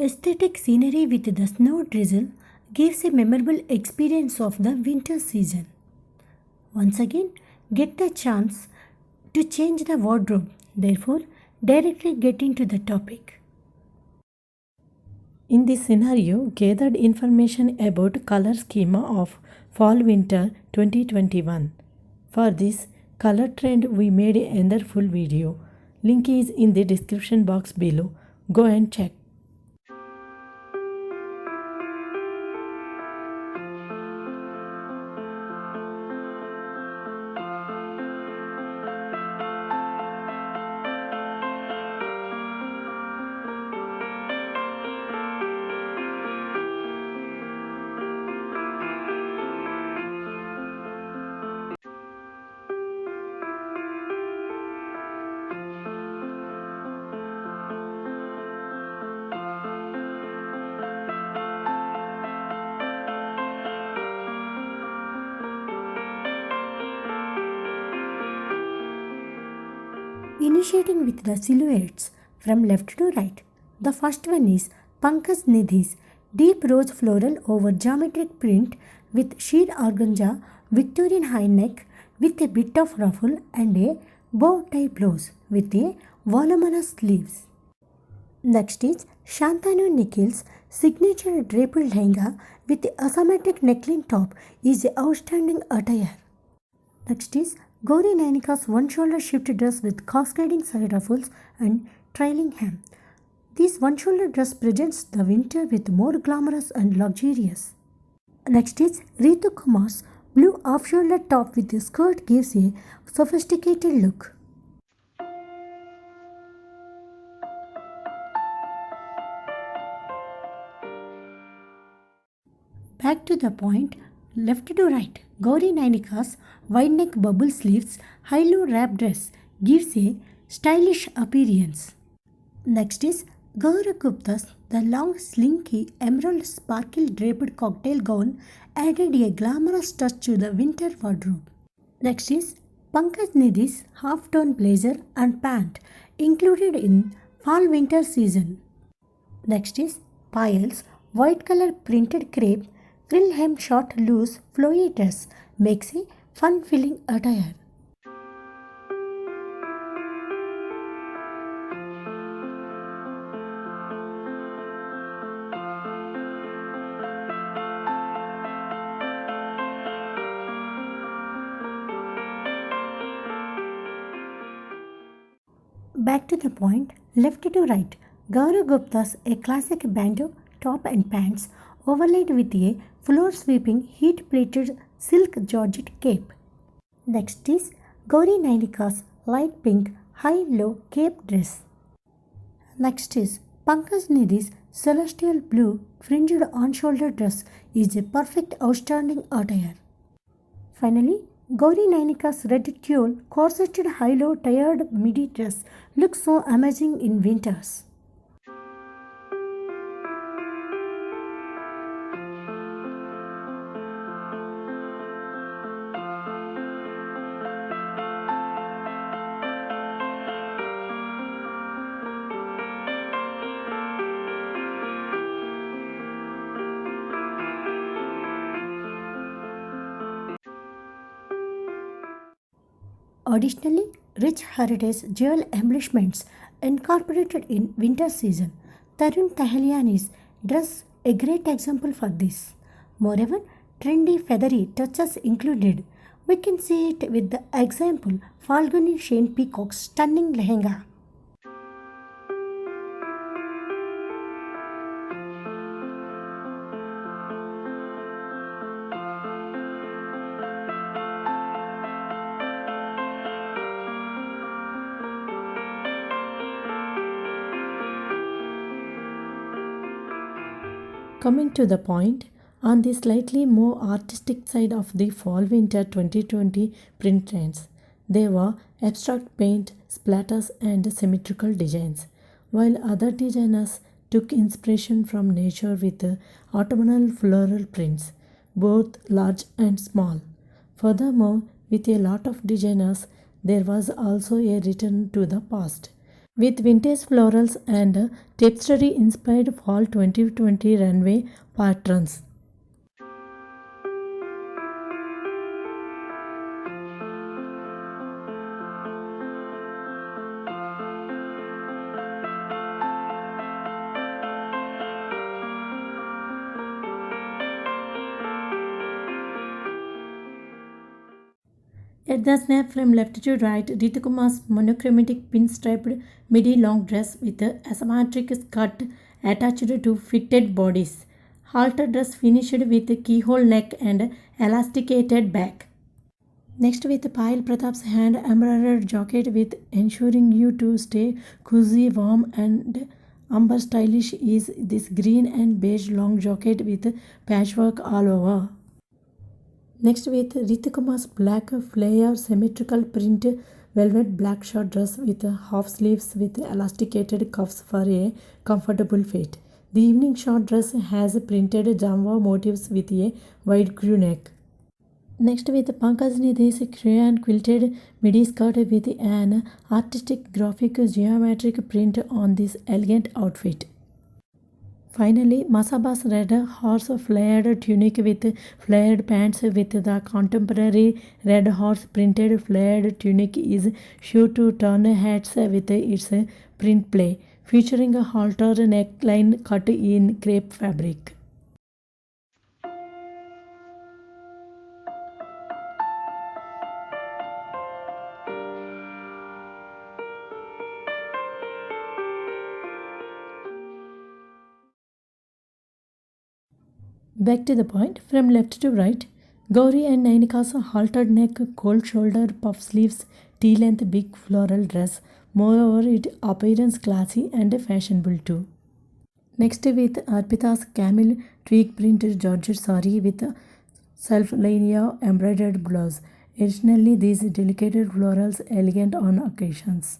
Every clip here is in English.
Aesthetic scenery with the snow drizzle gives a memorable experience of the winter season. Once again, get the chance to change the wardrobe. Therefore, directly get into the topic. In this scenario, gathered information about color schema of fall winter 2021. For this color trend we made another full video. Link is in the description box below. Go and check. Initiating with the silhouettes from left to right. The first one is Pankaj Nidhi's deep rose floral over geometric print with sheer organza, Victorian high neck with a bit of ruffle and a bow tie blouse with a voluminous sleeves. Next is Shantanu Nikhil's signature draped lehenga with the asymmetric neckline top is a outstanding attire. Next is Gauri Nainika's one-shoulder shift dress with cascading side ruffles and trailing hem. This one-shoulder dress presents the winter with more glamorous and luxurious. Next is Ritu Kumar's blue off-shoulder top with a skirt gives a sophisticated look. Back to the point, left to right, Gauri Nainika's wide neck bubble sleeves high-low wrap dress gives a stylish appearance. Next is Gaurav Gupta's the long slinky emerald sparkle draped cocktail gown added a glamorous touch to the winter wardrobe. Next is Pankaj Nidhi's half-tone blazer and pant included in fall-winter season. Next is Payal's white color printed crepe frill hem short loose flowy dress makes a fun-filling attire. Back to the point, left to right, Gaurav Gupta's a classic bandeau top and pants overlaid with a floor-sweeping heat-pleated silk georgette cape. Next is Gauri Nainika's light pink high-low cape dress. Next is Pankaj Nidhi's celestial blue fringed on-shoulder dress is a perfect outstanding attire. Finally, Gauri Nainika's red tulle corseted high-low tiered midi dress looks so amazing in winters. Additionally, rich heritage jewel embellishments incorporated in winter season. Tarun Tahiliani's dress a great example for this. Moreover, trendy feathery touches included. We can see it with the example Falguni Shane Peacock's stunning lehenga. Coming to the point, on the slightly more artistic side of the fall-winter 2020 print trends, there were abstract paint, splatters and symmetrical designs, while other designers took inspiration from nature with autumnal floral prints, both large and small. Furthermore, with a lot of designers, there was also a return to the past, with vintage florals and tapestry inspired fall 2020 runway patterns. At the snap from left to right, Ritukumar's monochromatic pinstriped midi long dress with a asymmetric skirt attached to fitted bodice. Halter dress finished with keyhole neck and elasticated back. Next with Payal Pratap's hand embroidered jacket with ensuring you to stay cozy, warm and umber stylish is this green and beige long jacket with patchwork all over. Next with Ritukumar's black flare symmetrical print velvet black short dress with half sleeves with elasticated cuffs for a comfortable fit. The evening short dress has printed jamba motifs with a wide crew neck. Next with Pankaj Nidhi's crayon quilted midi skirt with an artistic graphic geometric print on this elegant outfit. Finally, Masaba's red horse flared tunic with flared pants with the contemporary red horse printed flared tunic is sure to turn heads with its print play, featuring a halter neckline cut in crepe fabric. Back to the point, from left to right, Gauri and Nainika's haltered neck, cold shoulder, puff sleeves, tea-length big floral dress. Moreover, it appearance classy and fashionable too. Next with Arpita's camel tweak printed georgette saree with self-linear embroidered blouse. Additionally, these delicate florals elegant on occasions.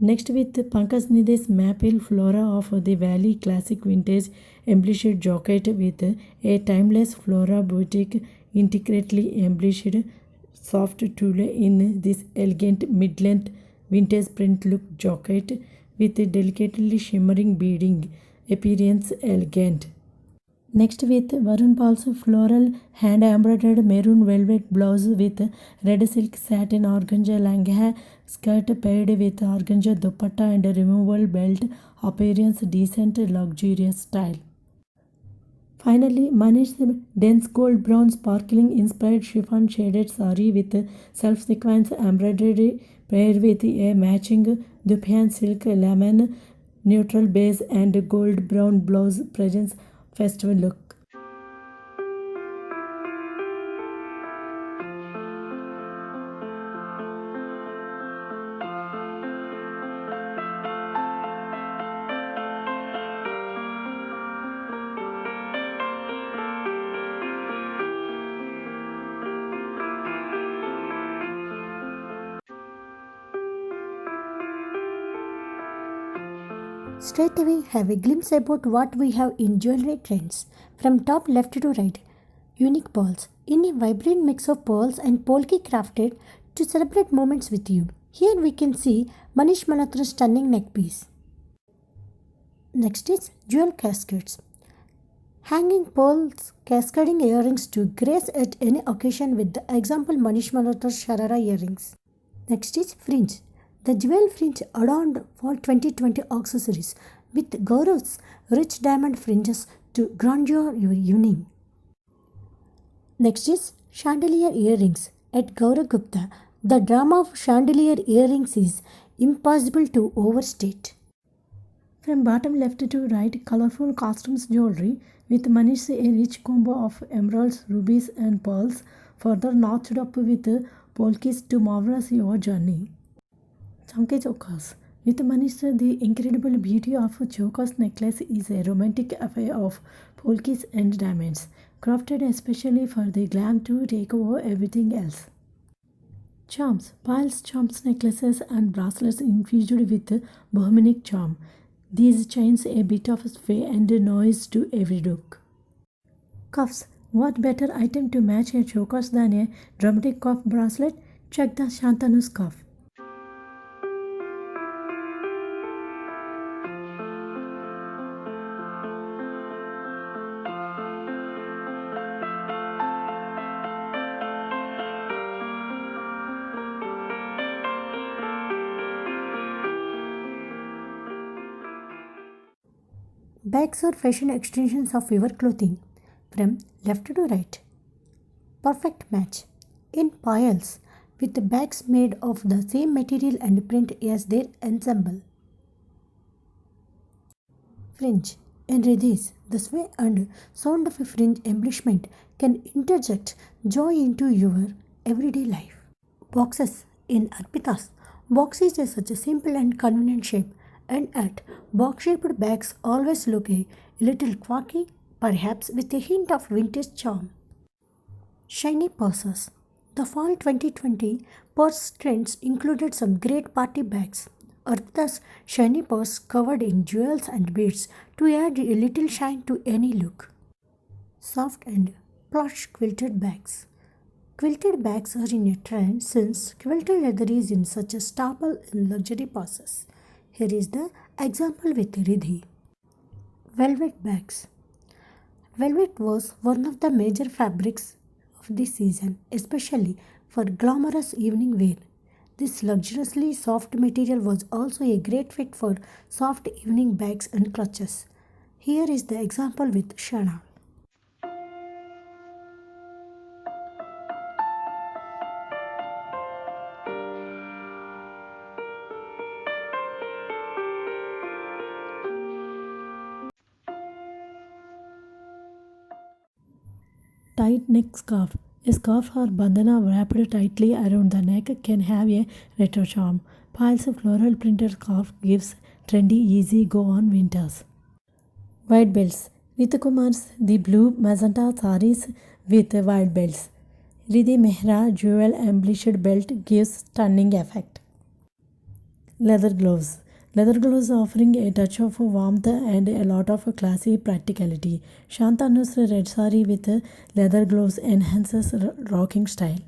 Next with Pankaj Nidhi's Maple Flora of the Valley classic vintage embellished jacket with a timeless flora boutique intricately embellished soft tulle in this elegant mid-length vintage print look jacket with delicately shimmering beading appearance elegant. Next with Varun Paul's floral hand embroidered maroon velvet blouse with red silk satin organza lehenga skirt paired with organza dupatta and removable belt appearance decent luxurious style. Finally, Manish's dense gold brown sparkling inspired chiffon shaded saree with self-sequence embroidery paired with a matching Dupian silk lemon neutral base and gold brown blouse presents festival look. Straight away, have a glimpse about what we have in jewelry trends. From top left to right, unique pearls in a vibrant mix of pearls and polki crafted to celebrate moments with you. Here we can see Manish Malhotra's stunning neck piece. Next is jewel cascades. Hanging pearls, cascading earrings to grace at any occasion with the example Manish Malhotra's Sharara earrings. Next is fringe. The jewel fringe adorned fall 2020 accessories with Gaurav's rich diamond fringes to grandeur your evening. Next is chandelier earrings. At Gaurav Gupta, the drama of chandelier earrings is impossible to overstate. From bottom left to right, colorful costumes jewelry with Manish a rich combo of emeralds, rubies and pearls, further notched up with polkis to marvelous your journey. Chunky chokas. With Manish, the incredible beauty of chokas necklace is a romantic affair of polkis and diamonds, crafted especially for the glam to take over everything else. Charms. Piles charms necklaces and bracelets infused with bohemian charm. These chains a bit of sway and noise to every look. Cuffs. What better item to match a chokas than a dramatic cuff bracelet? Check the Shantanu's cuff. Bags are fashion extensions of your clothing. From left to right. Perfect match. In piles, with bags made of the same material and print as their ensemble. Fringe. In wreaths, the sway and sound of a fringe embellishment can interject joy into your everyday life. Boxes. In Arpitas, boxes is such a simple and convenient shape, and yet box-shaped bags always look a little quirky, perhaps with a hint of vintage charm. Shiny purses. The fall 2020 purse trends included some great party bags. Arthur's shiny purse covered in jewels and beads to add a little shine to any look. Soft and plush quilted bags. Quilted bags are in a trend since quilted leather is in such a staple in luxury purses. Here is the example with Riddhi. Velvet bags. Velvet was one of the major fabrics of this season, especially for glamorous evening wear. This luxuriously soft material was also a great fit for soft evening bags and clutches. Here is the example with Chanel. Tight neck scarf. A scarf or bandana wrapped tightly around the neck can have a retro charm. Piles of floral printed scarf gives trendy easy go on winters. White belts. With Kumar's the blue magenta saris with white belts. Riddhi Mehra jewel embellished belt gives stunning effect. Leather gloves. Leather gloves offering a touch of warmth and a lot of classy practicality. Shantanu's red sari with leather gloves enhances rocking style.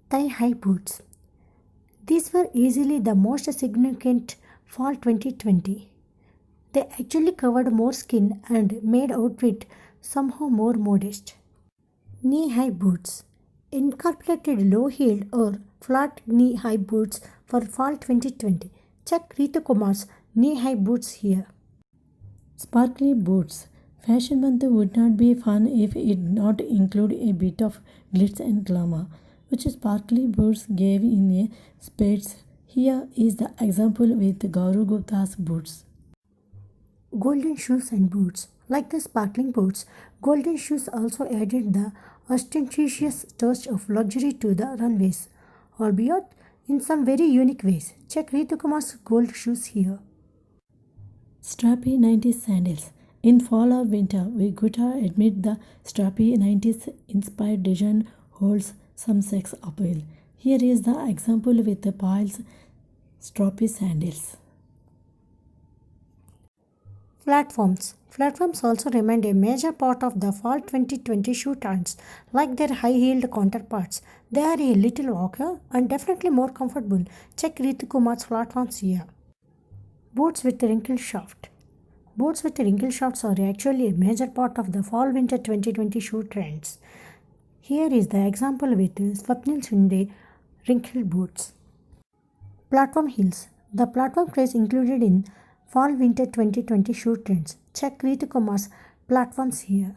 Thigh-high boots. These were easily the most significant fall 2020. They actually covered more skin and made outfit somehow more modest. Knee-high boots. Incorporated low-heeled or flat knee-high boots for fall 2020. Check Ritu Kumar's knee-high boots here. Sparkly boots. Fashion month would not be fun if it not include a bit of glitz and glamour, which sparkly boots gave in a spades. Here is the example with Gaurav Gupta's boots. Golden shoes and boots. Like the sparkling boots, golden shoes also added the ostentatious touch of luxury to the runways, albeit in some very unique ways. Check Ritu Kumar's gold shoes here. Strappy 90s sandals. In fall or winter, we gotta admit the strappy 90s inspired design holds some sex appeal. Here is the example with the piles strappy sandals. Platforms. Platforms also remained a major part of the fall 2020 shoe trends, like their high-heeled counterparts. They are a little walker and definitely more comfortable. Check Ritu Kumar's platforms here. Boots with wrinkle shaft. Boots with wrinkle shafts are actually a major part of the fall-winter 2020 shoe trends. Here is the example with Swapnil Shinde wrinkled boots. Platform heels. The platform craze included in fall winter 2020 shoe trends. Check Ritu Kumar's platforms here.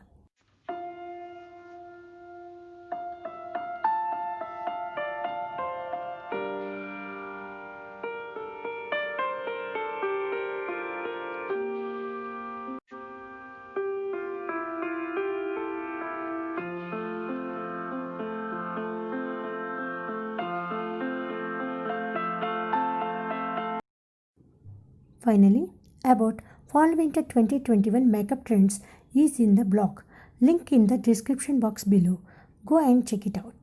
Finally, about fall winter 2021 makeup trends is in the blog. Link in the description box below. Go and check it out.